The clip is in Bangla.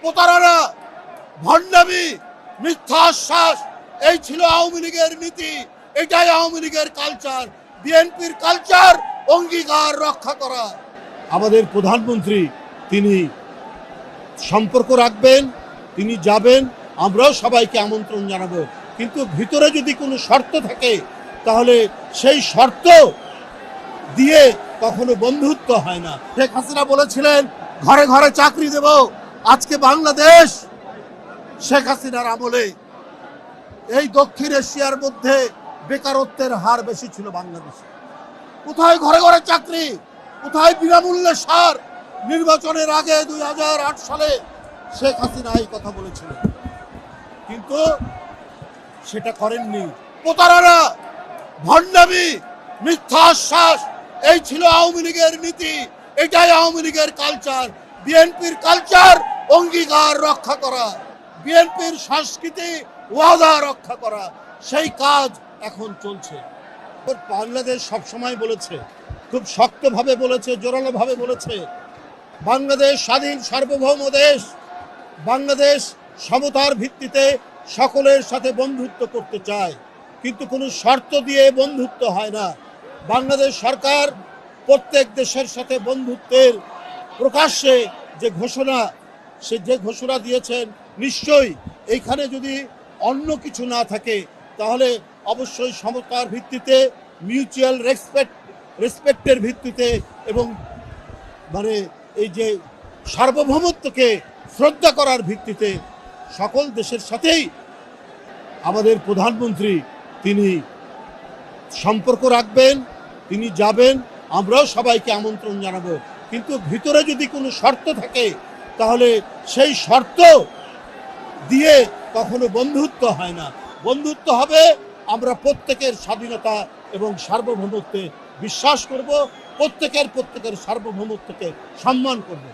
প্রতারণা, ভণ্ডামি, মিথ্যা আশ্বাস, এই ছিল আওয়ামী লীগের নীতি। এটাই আওয়ামী লীগের কালচার। বিএনপির কালচার অঙ্গীকার রক্ষা করা। আমাদের প্রধানমন্ত্রী তিনি সম্পর্ক রাখবেন, তিনি যাবেন, আমরাও সবাইকে আমন্ত্রণ জানাবো। কিন্তু ভিতরে যদি কোনো শর্ত থাকে তাহলে সেই শর্ত দিয়ে কখনো বন্ধুত্ব হয় না। শেখ হাসিনা বলেছিলেন ঘরে ঘরে চাকরি দেব। আজকে বাংলাদেশ শেখ হাসিনার আমলে এই দক্ষিণ এশিয়ার মধ্যে বেকারত্বের হার বেশি ছিল বাংলাদেশে। কোথায় ঘরে ঘরে চাকরি, কোথায় বিনামূল্যে সার? নির্বাচনের আগে 2008 সালে শেখ হাসিনা এই কথা বলেছিলেন, কিন্তু সেটা করেননি। প্রতারণা, ভণ্ডামি, মিথ্যা আশ্বাস, এই ছিল আওয়ামী লীগের নীতি। এটাই আওয়ামী লীগের কালচার। বিএনপির কালচার অঙ্গীকার রক্ষা করা, বিএনপির সংস্কৃতি ওয়াদা রক্ষা করা, সেই কাজ এখন চলছে। বাংলাদেশ সবসময় বলেছে, খুব শক্তভাবে বলেছে, জোরালোভাবে বলেছে, বাংলাদেশ স্বাধীন সার্বভৌম দেশ। বাংলাদেশ সমতার ভিত্তিতে সকলের সাথে বন্ধুত্ব করতে চায়, কিন্তু কোনো শর্ত দিয়ে বন্ধুত্ব হয় না। বাংলাদেশ সরকার প্রত্যেক দেশের সাথে বন্ধুত্বের প্রকাশ্যে যে ঘোষণা দিয়েছেন, নিশ্চয়ই এইখানে যদি অন্য কিছু না থাকে তাহলে অবশ্যই সমতার ভিত্তিতে, মিউচুয়াল রেসপেক্টের ভিত্তিতে এবং এই যে সার্বভৌমত্বকে শ্রদ্ধা করার ভিত্তিতে সকল দেশের সাথেই আমাদের প্রধানমন্ত্রী তিনি সম্পর্ক রাখবেন, তিনি যাবেন, আমরাও সবাইকে আমন্ত্রণ জানাবো। কিন্তু ভিতরে যদি কোনো শর্ত থাকে তাহলে সেই শর্ত দিয়ে কখনো বন্ধুত্ব হয় না। বন্ধুত্ব হবে আমরা প্রত্যেকের স্বাধীনতা এবং সার্বভৌমত্বে বিশ্বাস করব, প্রত্যেকের সার্বভৌমত্বকে সম্মান করব।